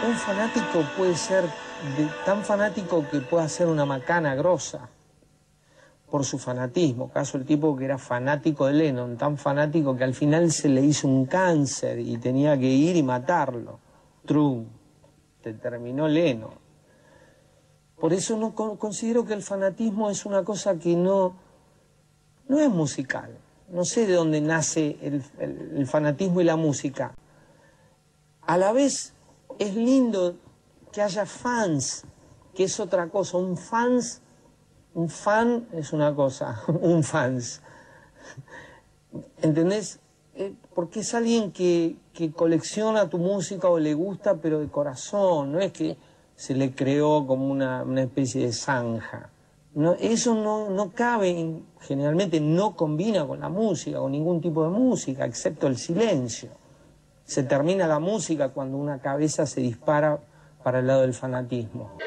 Un fanático puede ser tan fanático que puede hacer una macana grosa por su fanatismo. Caso el tipo que era fanático de Lennon, tan fanático que al final se le hizo un cáncer y tenía que ir y matarlo. Trum, te terminó Lennon. Por eso no considero que el fanatismo es una cosa que no es musical. No sé de dónde nace el fanatismo y la música. A la vez es lindo que haya fans, que es otra cosa. Un fan es una cosa, un fans. ¿Entendés? Porque es alguien que colecciona tu música o le gusta, pero de corazón. No es que se le creó como una especie de zanja. No, eso no cabe, generalmente no combina con la música, con ningún tipo de música, excepto el silencio. Se termina la música cuando una cabeza se dispara para el lado del fanatismo.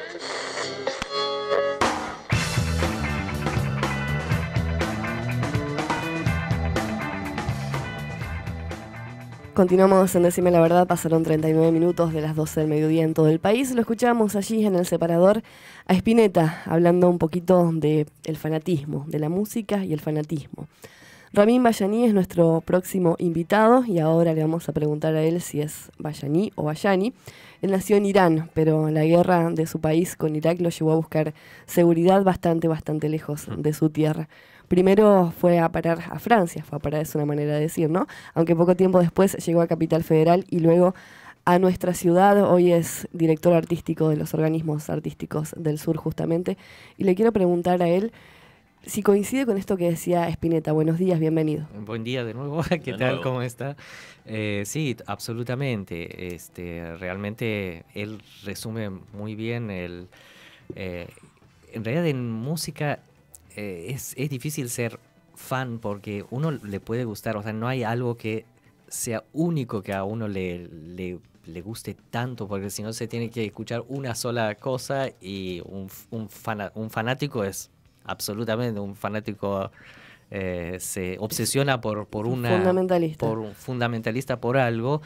Continuamos en Decime la Verdad, pasaron 39 minutos de las 12 del mediodía en todo el país. Lo escuchamos allí en el separador a Spinetta hablando un poquito del fanatismo, de la música y el fanatismo. Ramin Bayani es nuestro próximo invitado y ahora le vamos a preguntar a él si es Bayani o Bayani. Él nació en Irán, pero la guerra de su país con Irak lo llevó a buscar seguridad bastante lejos de su tierra. Primero fue a parar a Francia, es una manera de decir, ¿no? Aunque poco tiempo después llegó a Capital Federal y luego a nuestra ciudad. Hoy es director artístico de los organismos artísticos del sur justamente. Y le quiero preguntar a él si coincide con esto que decía Spinetta. Buenos días, bienvenido. Buen día de nuevo, ¿qué tal? ¿Cómo está? Sí, absolutamente. Realmente él resume muy bien en realidad en música es difícil ser fan porque uno le puede gustar, o sea, no hay algo que sea único que a uno le guste tanto, porque si no se tiene que escuchar una sola cosa y un fanático es absolutamente un fanático, se obsesiona por un fundamentalista por algo,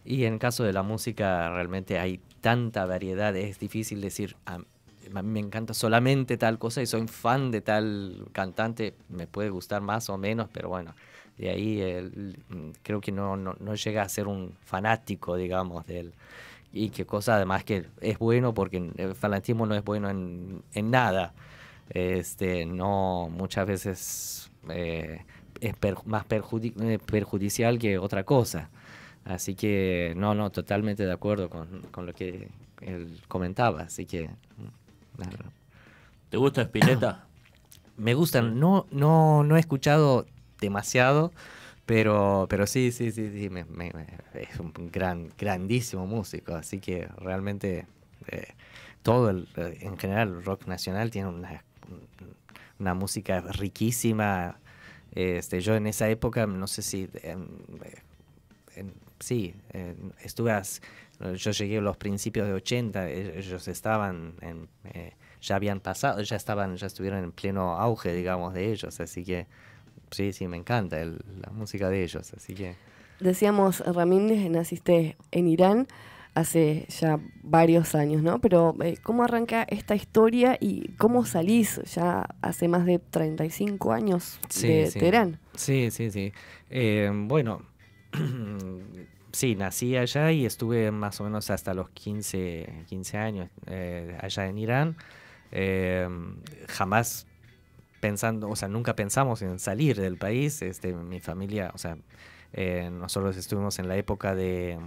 y en caso de la música realmente hay tanta variedad, es difícil decir a mí me encanta solamente tal cosa y soy fan de tal cantante, me puede gustar más o menos, pero bueno, de ahí creo que no llega a ser un fanático, digamos, de él. Y qué cosa además que es bueno, porque el fanatismo no es bueno en nada. No, muchas veces es más perjudicial que otra cosa. Así que no, totalmente de acuerdo con lo que él comentaba, así que... ¿Te gusta Spinetta? Me gustan, no he escuchado demasiado, pero sí, es un grandísimo músico, así que realmente en general el rock nacional tiene una música riquísima. Yo en esa época, no sé si yo llegué a los principios de 80, ellos estaban ya habían pasado, ya estuvieron en pleno auge, digamos, de ellos, así que sí, me encanta la música de ellos, así que... Decíamos, Ramírez, naciste en Irán hace ya varios años, ¿no? Pero ¿cómo arranca esta historia y cómo salís ya hace más de 35 años de Teherán? Sí. Bueno... Sí, nací allá y estuve más o menos hasta los 15 años allá en Irán. Jamás nunca pensamos en salir del país. Mi familia, o sea, nosotros estuvimos en la época de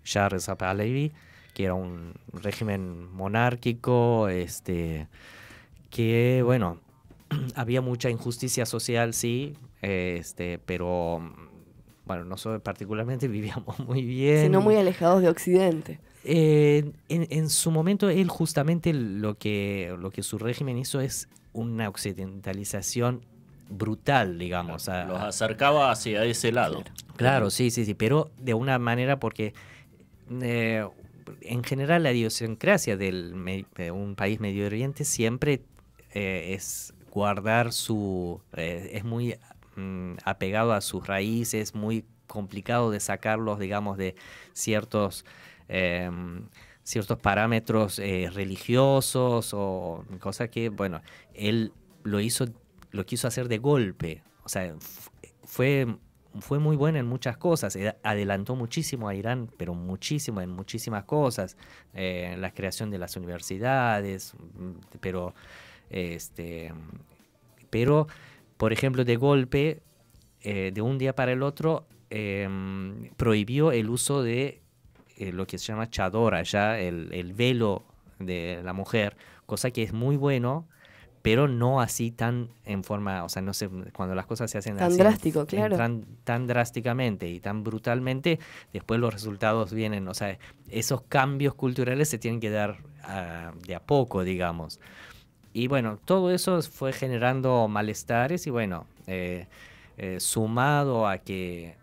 Shah Reza Pahlavi, que era un régimen monárquico, que, bueno, había mucha injusticia social, sí, pero... Bueno, nosotros particularmente vivíamos muy bien. Sino muy alejados de Occidente. En su momento, él justamente lo que su régimen hizo es una occidentalización brutal, digamos. Claro, los acercaba hacia ese lado. Claro, sí, pero de una manera porque en general la idiosincrasia de un país Medio Oriente siempre es guardar es muy... apegado a sus raíces, muy complicado de sacarlos, digamos, de ciertos parámetros religiosos o cosas que, bueno, él lo quiso hacer de golpe. O sea, fue muy bueno en muchas cosas, adelantó muchísimo a Irán, pero muchísimo en muchísimas cosas, la creación de las universidades, pero por ejemplo, de golpe, de un día para el otro, prohibió el uso de lo que se llama chadora, ya el velo de la mujer, cosa que es muy bueno, pero no así tan en forma, o sea, no sé, cuando las cosas se hacen tan así, drástico, claro. tan drásticamente y tan brutalmente, después los resultados vienen, o sea, esos cambios culturales se tienen que dar de a poco, digamos. Y bueno, todo eso fue generando malestares y bueno, sumado a que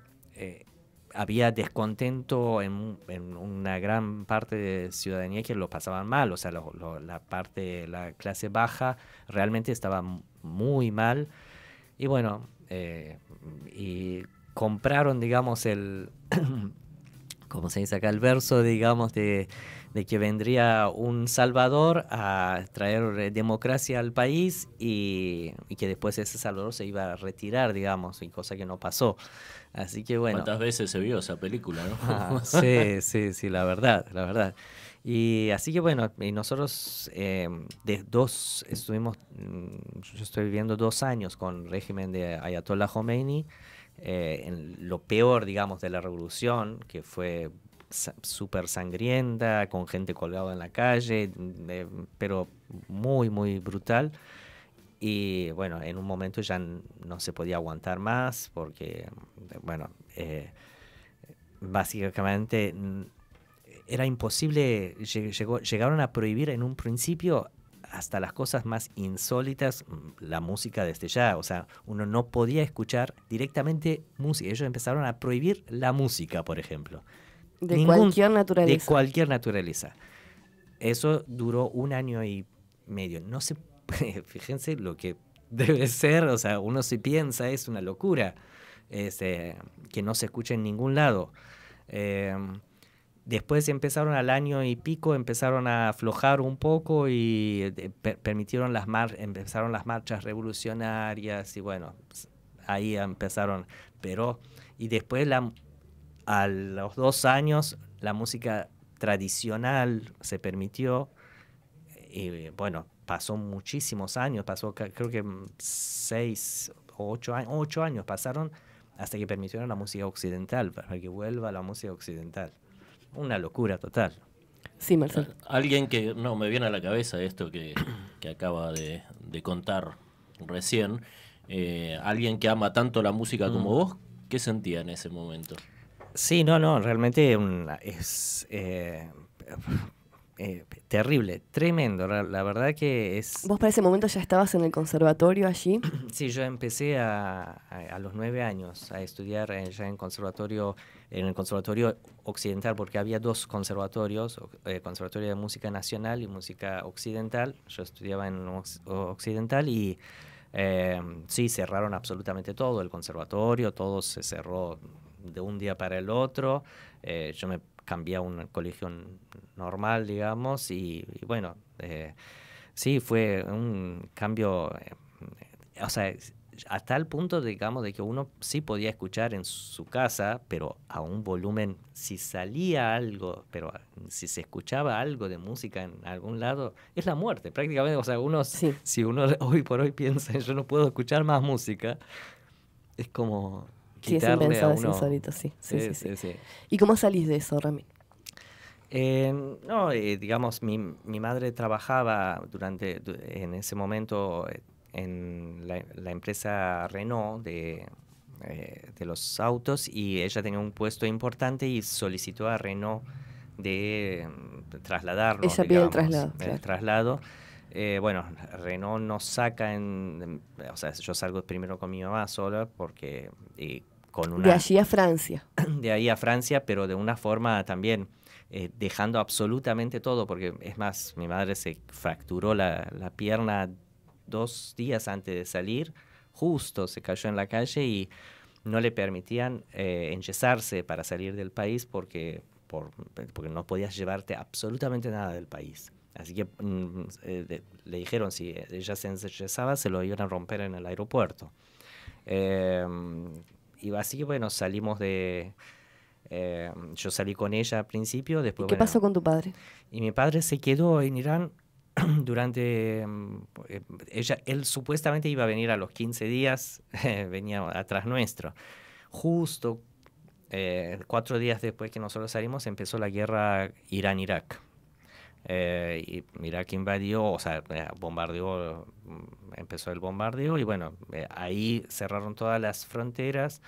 había descontento en una gran parte de ciudadanía que lo pasaban mal, o sea, la clase baja realmente estaba muy mal. Y bueno, y compraron, digamos, como se dice acá, el verso, digamos, de que vendría un salvador a traer democracia al país y que después ese salvador se iba a retirar, digamos, y cosa que no pasó. Así que bueno. ¿Cuántas veces se vio esa película, no? Sí, la verdad. Y así que bueno, y nosotros yo estoy viviendo 2 años con el régimen de Ayatollah Khomeini, en lo peor, digamos, de la revolución, que fue súper sangrienta, con gente colgada en la calle, pero muy, muy brutal. Y bueno, en un momento ya no se podía aguantar más porque, bueno, básicamente era imposible, llegaron a prohibir en un principio hasta las cosas más insólitas, la música desde ya, o sea, uno no podía escuchar directamente música, ellos empezaron a prohibir la música, por ejemplo. Cualquier naturaleza. De cualquier naturaleza. Eso duró 1 año y medio. No se, fíjense lo que debe ser, o sea, uno si piensa es una locura, que no se escucha en ningún lado. Después empezaron al año y pico, empezaron a aflojar un poco y permitieron empezaron las marchas revolucionarias y bueno, ahí empezaron. Y después a los 2 años la música tradicional se permitió y bueno, pasó muchísimos años, creo que 6 o 8 años pasaron hasta que permitieron la música occidental, para que vuelva la música occidental. Una locura total. Sí, Marcelo. Alguien que no me viene a la cabeza esto que acaba de contar recién, alguien que ama tanto la música como vos, ¿qué sentía en ese momento? Sí, no, realmente es terrible, tremendo. La verdad que es... ¿Vos para ese momento ya estabas en el conservatorio allí? Sí, yo empecé a los 9 años a estudiar ya en el conservatorio occidental, porque había 2 conservatorios, conservatorio de música nacional y música occidental. Yo estudiaba en occidental y sí, cerraron absolutamente todo, el conservatorio, todo se cerró de un día para el otro. Yo me cambié a un colegio normal, digamos, y bueno, sí, fue un cambio, o sea, a tal punto, digamos, de que uno sí podía escuchar en su casa, pero a un volumen, si salía algo, pero si se escuchaba algo de música en algún lado, es la muerte, prácticamente. O sea, sí. Si uno hoy por hoy piensa, yo no puedo escuchar más música, es como... Sí, es impensado, es insólito, sí. ¿Y cómo salís de eso, Rami? No, digamos, mi madre trabajaba en ese momento en la empresa Renault de los autos, y ella tenía un puesto importante y solicitó a Renault de trasladarnos. Ella pide el traslado. El traslado. Bueno, Renault nos saca o sea, yo salgo primero con mi mamá sola porque... de allí a Francia. De ahí a Francia, pero de una forma también dejando absolutamente todo, porque es más, mi madre se fracturó la pierna 2 días antes de salir, justo se cayó en la calle y no le permitían enyesarse para salir del país porque no podías llevarte absolutamente nada del país. Así que le dijeron si ella se enyesaba se lo iban a romper en el aeropuerto. Y así que bueno, salimos de... yo salí con ella al principio, después... ¿Y qué pasó con tu padre? Y mi padre se quedó en Irán durante... él supuestamente iba a venir a los 15 días, venía atrás nuestro. Justo 4 días después que nosotros salimos empezó la guerra Irán-Irak. Y Irak invadió, o sea, bombardeó, empezó el bombardeo y bueno, ahí cerraron todas las fronteras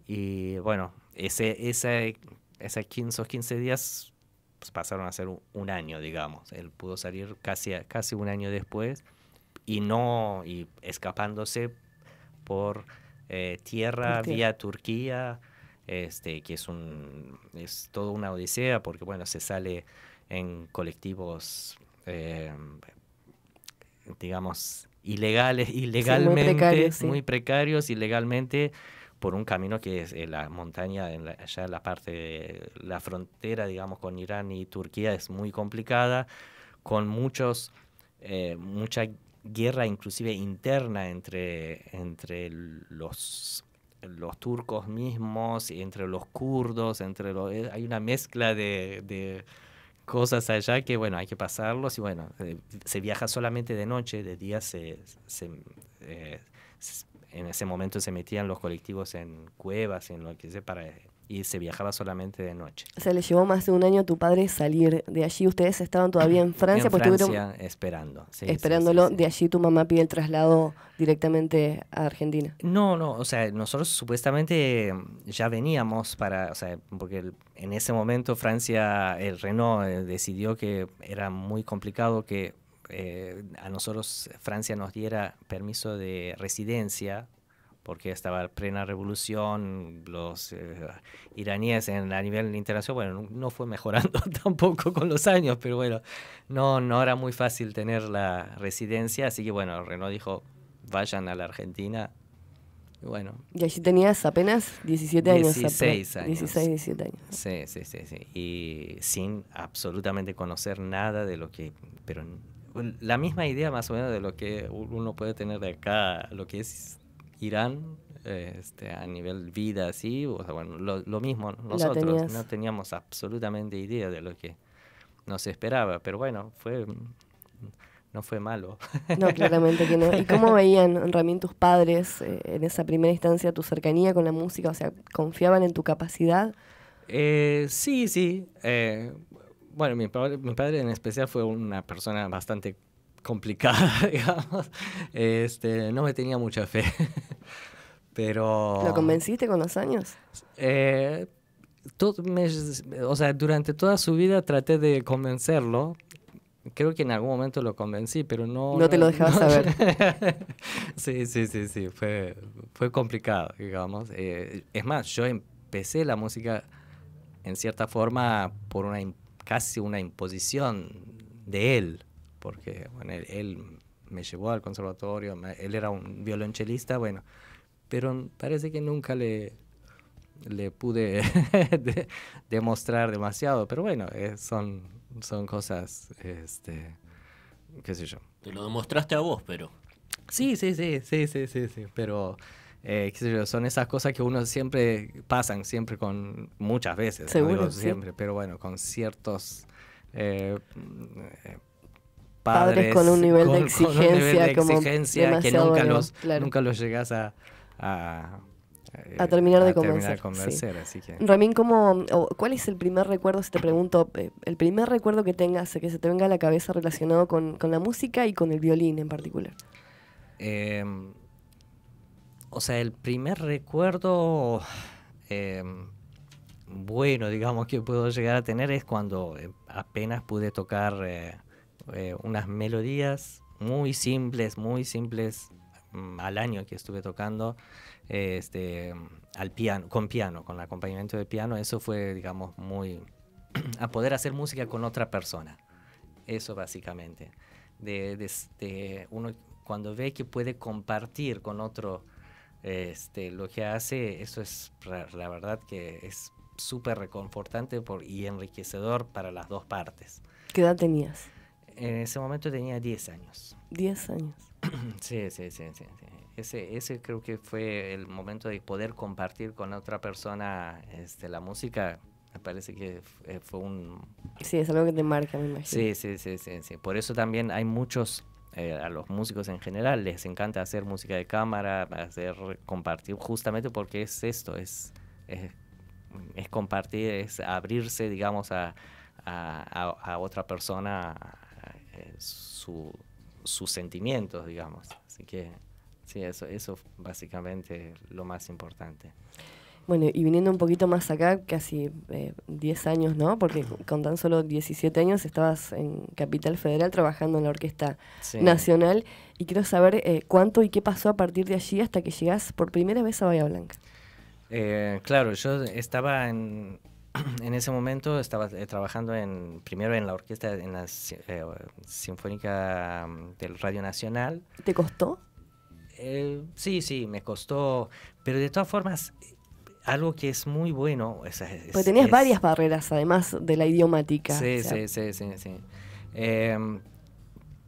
y bueno, esos 15 días pues, pasaron a ser un año, digamos. Él pudo salir casi un año después y escapándose por tierra vía Turquía, que es toda una odisea porque bueno, se sale en colectivos, digamos, ilegalmente, muy precarios, ilegalmente, por un camino que es la montaña, allá en la parte de la frontera, digamos, con Irán y Turquía es muy complicada, con mucha guerra inclusive interna entre los turcos mismos, entre los kurdos, hay una mezcla de cosas allá que, bueno, hay que pasarlos y, bueno, se viaja solamente de noche, de día en ese momento se metían los colectivos en cuevas, en lo que sea, y se viajaba solamente de noche. O sea, le llevó más de un año a tu padre salir de allí. Ustedes estaban todavía en Francia. En Francia, esperando. Sí, esperándolo. sí. De allí tu mamá pide el traslado directamente a Argentina. No, o sea, nosotros supuestamente ya veníamos o sea, porque en ese momento Francia, el Renault decidió que era muy complicado que a nosotros Francia nos diera permiso de residencia porque estaba plena revolución, los iraníes a nivel internacional, bueno, no fue mejorando tampoco con los años, pero bueno, no era muy fácil tener la residencia, así que bueno, Renault dijo, vayan a la Argentina, y bueno. Y allí tenías apenas 17 años. 16 años. 16, 17 años. Sí, y sin absolutamente conocer nada de lo que, pero la misma idea más o menos de lo que uno puede tener de acá, lo que es Irán, a nivel vida, así, o sea, bueno, lo mismo nosotros, no teníamos absolutamente idea de lo que nos esperaba, pero bueno, no fue malo. No, claramente que no. ¿Y cómo veían, Ramín, tus padres en esa primera instancia tu cercanía con la música? O sea, ¿confiaban en tu capacidad? Sí. Bueno, mi padre en especial fue una persona bastante complicada, digamos. No me tenía mucha fe. Pero... ¿Lo convenciste con los años? O sea, durante toda su vida traté de convencerlo. Creo que en algún momento lo convencí, pero no... No te lo dejaba saber. Sí. Fue complicado, digamos. Es más, yo empecé la música en cierta forma por casi una imposición de él, porque bueno, él me llevó al conservatorio, él era un violonchelista, bueno, pero parece que nunca le pude demostrar demasiado, pero bueno, son cosas, qué sé yo. Te lo demostraste a vos, pero... Sí, pero... qué sé yo, son esas cosas que uno pasan siempre con muchas veces, seguro, no digo siempre, sí. Pero bueno, con ciertos padres con un nivel de exigencia, que nunca los llegas a terminar de convencer. Sí. Así que... Ramín, ¿cuál es el primer recuerdo, si te pregunto, el primer recuerdo que tengas, que se te venga a la cabeza relacionado con la música y con el violín en particular? O sea, el primer recuerdo bueno, digamos, que puedo llegar a tener es cuando apenas pude tocar unas melodías muy simples, al año que estuve tocando al piano, con acompañamiento de piano. Eso fue, digamos, muy a poder hacer música con otra persona. Eso básicamente. De uno cuando ve que puede compartir con otro lo que hace, eso es la verdad que es súper reconfortante y enriquecedor para las dos partes. ¿Qué edad tenías? En ese momento tenía 10 años. 10 años. Sí. Ese creo que fue el momento de poder compartir con otra persona la música. Me parece que fue un... Sí, es algo que te marca, me imagino. Sí. Por eso también hay muchos, a los músicos en general, les encanta hacer música de cámara, compartir, justamente porque es esto, es compartir, es abrirse, digamos, a otra persona sus sentimientos, digamos. Así que sí, eso básicamente lo más importante. Bueno, y viniendo un poquito más acá, casi 10 años, ¿no? Porque con tan solo 17 años estabas en Capital Federal trabajando en la Orquesta Nacional. Y quiero saber cuánto y qué pasó a partir de allí hasta que llegás por primera vez a Bahía Blanca. Claro, yo estaba en ese momento, estaba trabajando primero en la orquesta, en la Sinfónica del Radio Nacional. ¿Te costó? Sí, me costó, pero de todas formas... Algo que es muy bueno... Porque tenías varias barreras, además de la idiomática. Sí.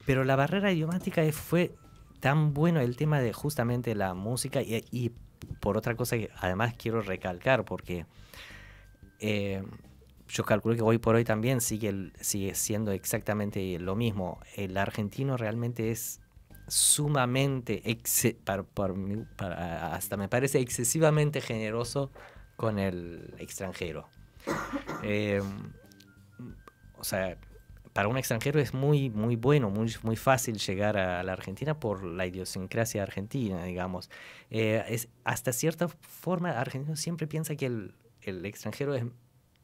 Pero la barrera idiomática fue tan bueno el tema de justamente la música y por otra cosa que además quiero recalcar, porque yo calculo que hoy por hoy también sigue siendo exactamente lo mismo. El argentino realmente es sumamente, hasta me parece excesivamente generoso con el extranjero. O sea, para un extranjero es muy bueno, muy fácil llegar a la Argentina por la idiosincrasia argentina, digamos. Hasta cierta forma, el argentino siempre piensa que el extranjero es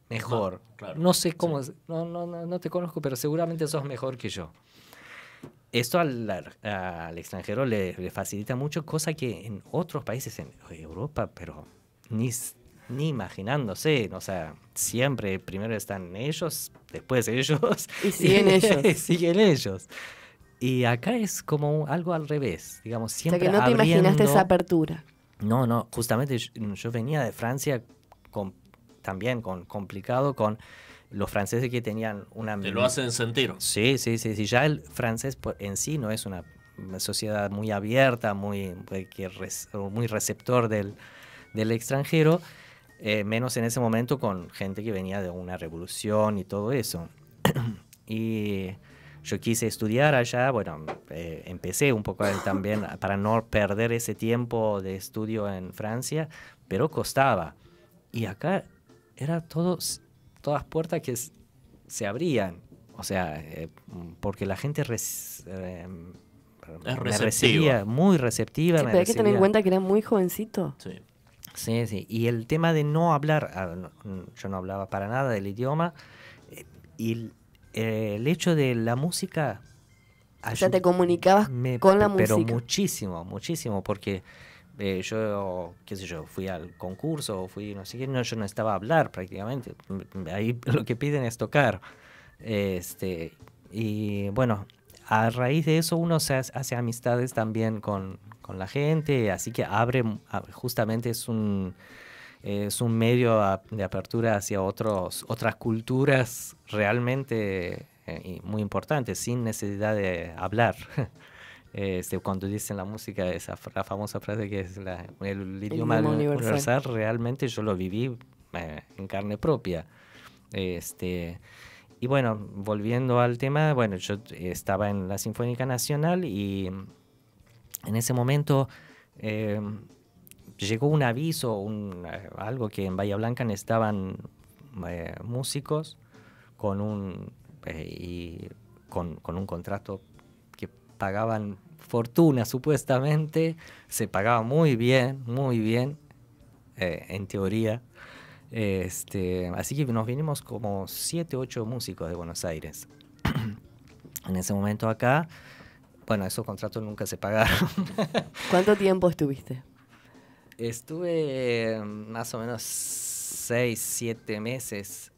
mejor. Claro. No sé cómo, sí. No te conozco, pero seguramente sos mejor que yo. Esto al extranjero le facilita mucho, cosa que en otros países en Europa, pero ni imaginándose, o sea, siempre primero están ellos, después ellos. Y siguen ellos. Siguen ellos. Y acá es como algo al revés, digamos, siempre o sea, que no te imaginaste esa apertura. No, justamente yo venía de Francia también complicado con... Los franceses que tenían una... Te lo hacen sentir. Sí. Ya el francés en sí no es una sociedad muy abierta, muy receptor del extranjero, menos en ese momento con gente que venía de una revolución y todo eso. Y yo quise estudiar allá, bueno, empecé un poco también para no perder ese tiempo de estudio en Francia, pero costaba. Y acá era todas puertas que se abrían, o sea, porque la gente me recibía, muy receptiva. Sí, pero hay que tener en cuenta que era muy jovencito. Sí, y el tema de no hablar, yo no hablaba para nada del idioma, y el hecho de la música... O sea, te comunicabas con la música. Pero muchísimo, porque... yo, qué sé yo, fui al concurso, no sé qué, yo no estaba a hablar prácticamente, ahí lo que piden es tocar, y bueno, a raíz de eso uno se hace amistades también con la gente, así que justamente es un medio de apertura hacia otras culturas realmente muy importantes, sin necesidad de hablar. Cuando dicen la música, la famosa frase que es el idioma universal, realmente yo lo viví en carne propia. Y bueno, volviendo al tema, bueno, yo estaba en la Sinfónica Nacional y en ese momento llegó un aviso, algo que en Bahía Blanca necesitaban músicos con un contrato pagaban fortuna supuestamente, se pagaba muy bien, en teoría. Así que nos vinimos como 7, 8 músicos de Buenos Aires. En ese momento acá, bueno, esos contratos nunca se pagaron. ¿Cuánto tiempo estuviste? Estuve más o menos 6, 7 meses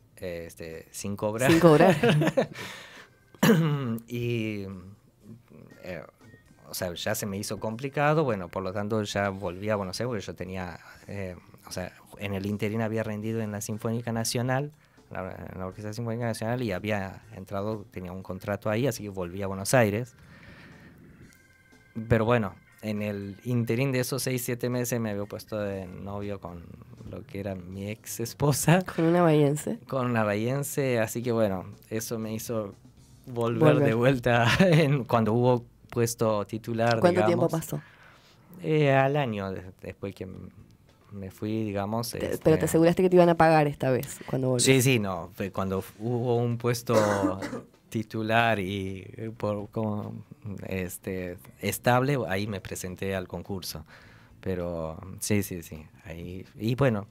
sin cobrar. Sin cobrar. Y... o sea, ya se me hizo complicado, bueno, por lo tanto ya volví a Buenos Aires porque yo tenía, o sea, en el interín había rendido en la Sinfónica Nacional, en la Orquesta Sinfónica Nacional, y había entrado, tenía un contrato ahí, así que volví a Buenos Aires. Pero bueno, en el interín de esos 6-7 meses me había puesto de novio con lo que era mi ex esposa. Con una bahiense. Con una bahiense, así que bueno, eso me hizo volver de vuelta cuando hubo puesto titular. ¿Cuánto tiempo pasó? Al año después que me fui, digamos. Pero te aseguraste que te iban a pagar esta vez cuando volviste. Sí, no, cuando hubo un puesto titular y estable, ahí me presenté al concurso. Pero sí, ahí, y bueno,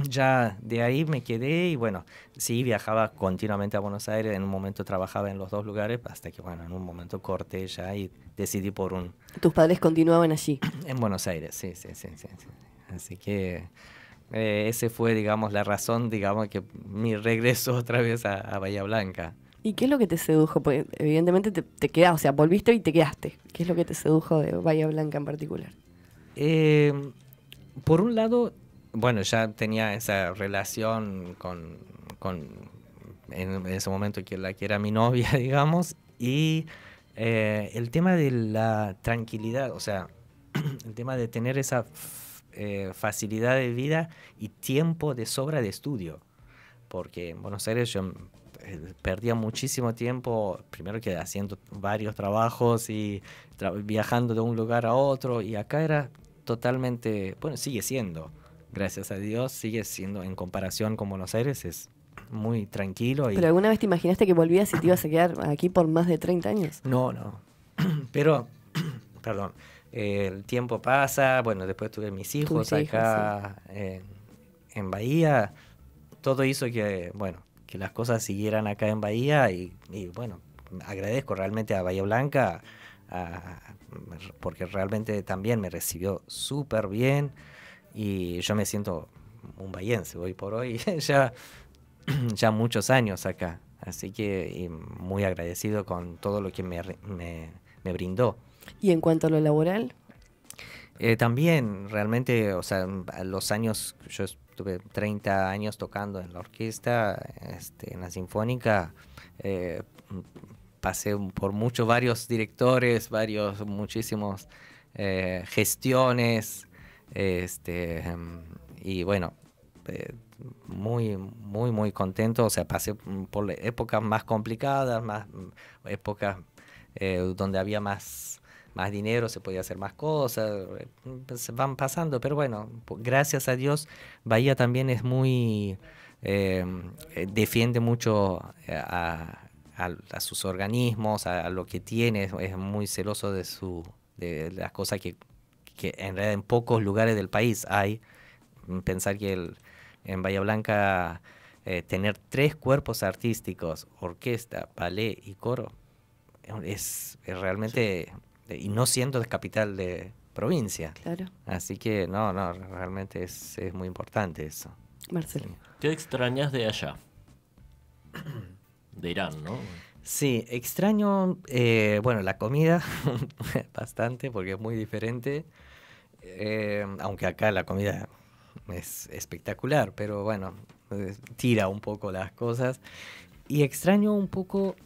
ya de ahí me quedé y bueno, sí, viajaba continuamente a Buenos Aires, en un momento trabajaba en los dos lugares, hasta que bueno, en un momento corté ya y decidí por un... ¿Tus padres continuaban allí? En Buenos Aires, sí. Así que ese fue, digamos, la razón, digamos, que mi regreso otra vez a Bahía Blanca. ¿Y qué es lo que te sedujo? Porque evidentemente te quedaste, o sea, volviste y te quedaste. ¿Qué es lo que te sedujo de Bahía Blanca en particular? Por un lado, bueno, ya tenía esa relación en ese momento la que era mi novia, digamos, y el tema de la tranquilidad, o sea, el tema de tener esa facilidad de vida y tiempo de sobra de estudio, porque en Buenos Aires yo perdía muchísimo tiempo, primero que haciendo varios trabajos y viajando de un lugar a otro, y acá era totalmente, bueno, sigue siendo, gracias a Dios, sigue siendo en comparación con Buenos Aires, es muy tranquilo. ¿Pero alguna vez te imaginaste que volvías y te ibas a quedar aquí por más de 30 años? No, pero, perdón, el tiempo pasa, bueno, después tuve mis hijos acá en Bahía, todo hizo que, bueno, que las cosas siguieran acá en Bahía y bueno, agradezco realmente a Bahía Blanca porque realmente también me recibió súper bien y yo me siento un bahiense hoy por hoy, ya muchos años acá, así que muy agradecido con todo lo que me brindó. ¿Y en cuanto a lo laboral? También, realmente, o sea, a los años, yo estuve 30 años tocando en la orquesta, en la Sinfónica, pasé por varios directores, muchísimos gestiones, y bueno, muy contento, o sea, pasé por épocas más complicadas, épocas donde había más dinero, se podía hacer más cosas, se van pasando, pero bueno, gracias a Dios, Bahía también es muy, defiende mucho a sus organismos, a lo que tiene, es muy celoso de las cosas que en realidad en pocos lugares del país hay. Pensar que en Bahía Blanca tener 3 cuerpos artísticos, orquesta, ballet y coro, es realmente... Sí. Y no siendo de capital de provincia. Claro. Así que no, realmente es muy importante eso. Marcelo. Sí. ¿Qué extrañas de allá? De Irán, ¿no? Sí, extraño, bueno, la comida bastante porque es muy diferente. Aunque acá la comida es espectacular, pero bueno, tira un poco las cosas. Y extraño un poco...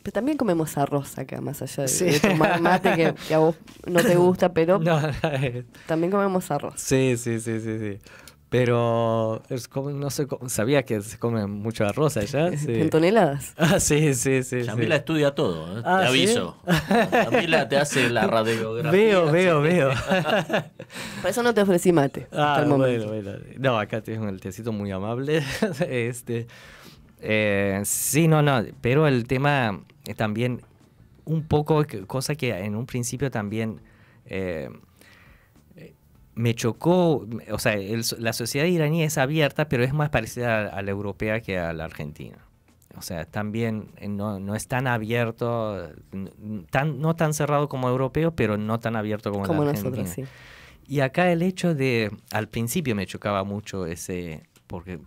Pero también comemos arroz acá, más allá de tomar mate, que a vos no te gusta, pero también comemos arroz. Sí. Pero es como, no sé, sabía que se come mucho arroz allá. Sí. ¿En toneladas? Ah, sí. Yamila estudia todo, te aviso. Yamila te hace la radiografía. Veo. Por eso no te ofrecí mate hasta el momento. Bueno. No, acá tengo el tecito muy amable. Sí, no, pero el tema también un poco, cosa que en un principio también me chocó, o sea, la sociedad iraní es abierta, pero es más parecida a la europea que a la argentina. O sea, también no es tan abierto, no tan cerrado como europeo, pero no tan abierto como la argentina. Nosotros, sí. Y acá el hecho al principio me chocaba mucho porque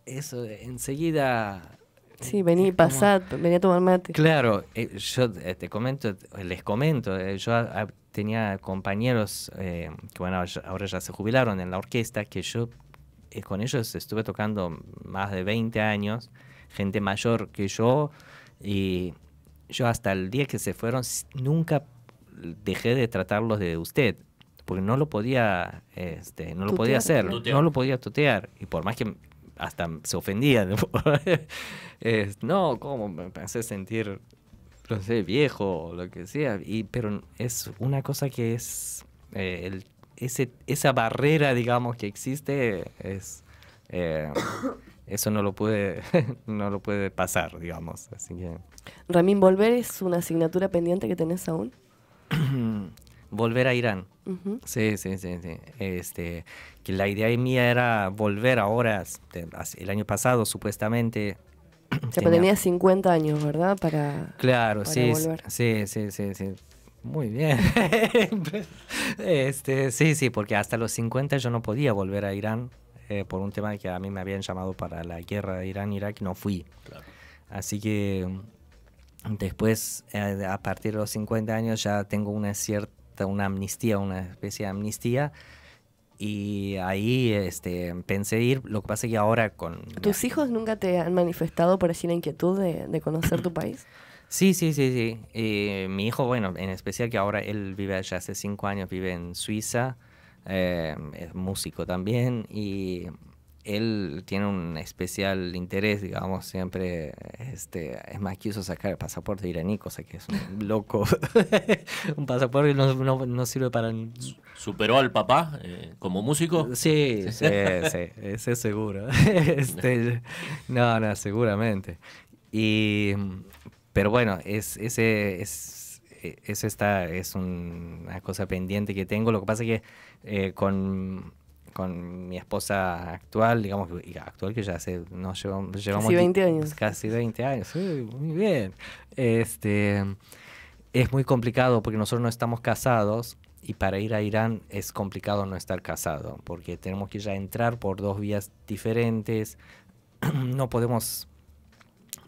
eso enseguida Sí, vení, pasad, vení a tomar mate. Claro, yo les comento, yo tenía compañeros que bueno, ahora ya se jubilaron en la orquesta, que yo con ellos estuve tocando más de 20 años, gente mayor que yo, y yo hasta el día que se fueron nunca dejé de tratarlos de usted, porque no lo podía, no lo podía hacer, no lo podía tutear, y por más que hasta se ofendían, no, ¿cómo me hace sentir, no sé, viejo o lo que sea? Pero es una cosa que es, esa barrera, digamos, que existe, es eso no lo puede no lo puede pasar, digamos. Así que Ramín, ¿volver es una asignatura pendiente que tenés aún? volver a Irán. Sí. Que la idea mía era volver ahora, el año pasado supuestamente. O sea, tenías 50 años, ¿verdad? Claro, para sí, volver. Sí. Muy bien. Sí, porque hasta los 50 yo no podía volver a Irán por un tema que a mí me habían llamado para la guerra de Irán-Irak y no fui. Claro. Así que después, a partir de los 50 años ya tengo una amnistía, una especie de amnistía. Y ahí pensé ir, lo que pasa es que ahora con... ¿Tus hijos nunca te han manifestado por allí la inquietud de conocer tu país? Sí. Mi hijo, bueno, en especial que ahora él vive allá hace 5 años, vive en Suiza, es músico también, y él tiene un especial interés, digamos, siempre, es más, quiso sacar el pasaporte iraní, cosa que es un loco. Un pasaporte no sirve para... ¿Superó al papá como músico? Sí, eso es seguro. No, seguramente. Pero bueno, es una cosa pendiente que tengo. Lo que pasa es que con mi esposa actual, digamos, que ya llevamos casi 20 años. Casi 20 años, muy bien. Es muy complicado porque nosotros no estamos casados y para ir a Irán es complicado no estar casado porque tenemos que ya entrar por 2 vías diferentes. No podemos...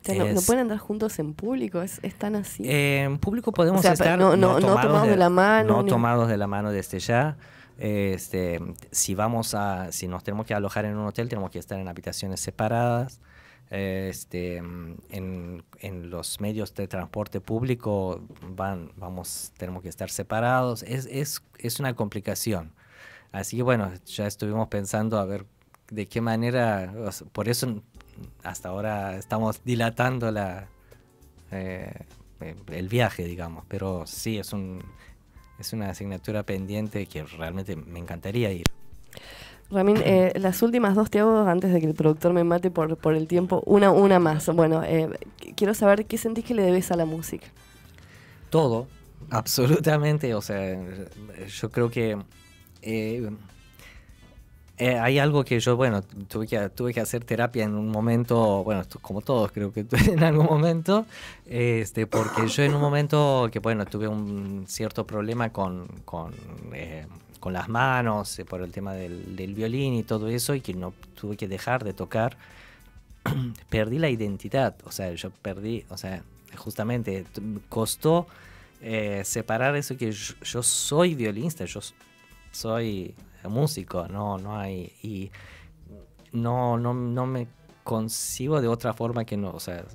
¿No pueden andar juntos en público? ¿Es tan así? En público podemos estar no tomados de la mano. No tomados de la mano desde ya. Si nos tenemos que alojar en un hotel, tenemos que estar en habitaciones separadas. En los medios de transporte público tenemos que estar separados. Es una complicación. Así que bueno, ya estuvimos pensando a ver de qué manera, por eso hasta ahora estamos dilatando el viaje, digamos, pero sí es una asignatura pendiente que realmente me encantaría ir. Ramín, las últimas 2 te hago antes de que el productor me mate por el tiempo. Una más. Bueno, quiero saber qué sentís que le debes a la música. Todo, absolutamente. O sea, yo creo que hay algo que yo, bueno, tuve que hacer terapia en un momento, bueno, como todos creo que en algún momento, porque yo en un momento que, bueno, tuve un cierto problema con las manos, por el tema del violín y todo eso, y que no tuve que dejar de tocar, perdí la identidad, o sea, justamente costó separar eso que yo soy violinista, yo soy músico, no hay, y no me concibo de otra forma que no, o sea,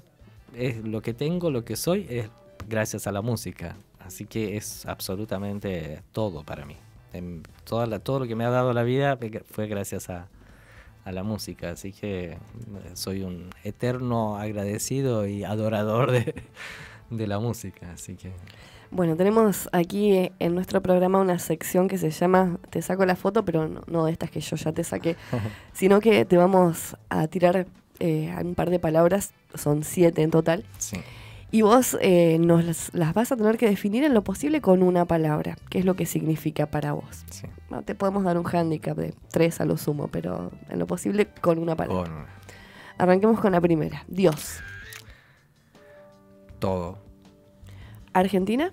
es lo que tengo, lo que soy, es gracias a la música, así que es absolutamente todo para mí. Todo lo que me ha dado la vida fue gracias a la música, así que soy un eterno agradecido y adorador de la música, así que... Bueno, tenemos aquí en nuestro programa una sección que se llama Te saco la foto, pero no de estas que yo ya te saqué, sino que te vamos a tirar un par de palabras, son 7 en total. Sí. Y vos nos las vas a tener que definir en lo posible con una palabra. ¿Qué es lo que significa para vos? Sí. No te podemos dar un hándicap de 3 a lo sumo, pero en lo posible con una palabra. Arranquemos con la primera. Dios. Todo. Argentina.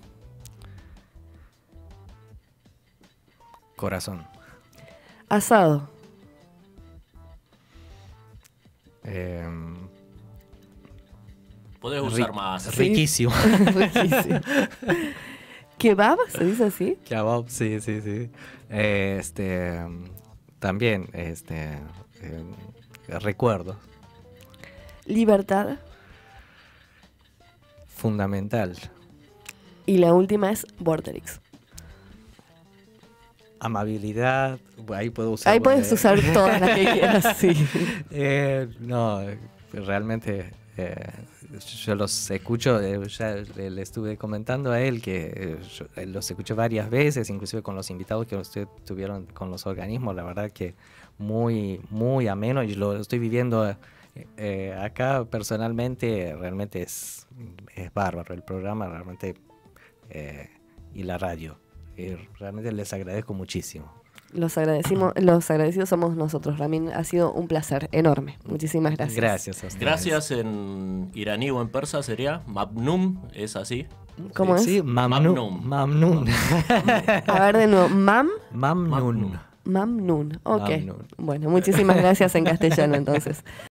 Corazón. Podés usar más. Riquísimo. Riquísimo. ¿Kebab? ¿Se dice así? Kebab, sí. También, recuerdo. Libertad. Fundamental. Y la última es Vorterix. Amabilidad, ahí puedo usar. Ahí puedes usar todas las que quieras, sí. No, realmente yo los escucho, ya le estuve comentando a él que yo los escuché varias veces, inclusive con los invitados que ustedes tuvieron con los organismos, la verdad que muy, muy ameno, y lo estoy viviendo acá personalmente, realmente es bárbaro el programa, realmente, y la radio. Realmente les agradezco muchísimo. Los agradecidos somos nosotros, Ramin. Ha sido un placer enorme. Muchísimas gracias. Gracias a ustedes. Gracias en iraní o en persa sería Mamnun, ¿es así? ¿Cómo es? Sí, Mamnun. A ver de nuevo. Mamnun. Mamnun. Ok. Mamnun. Bueno, muchísimas gracias en castellano entonces.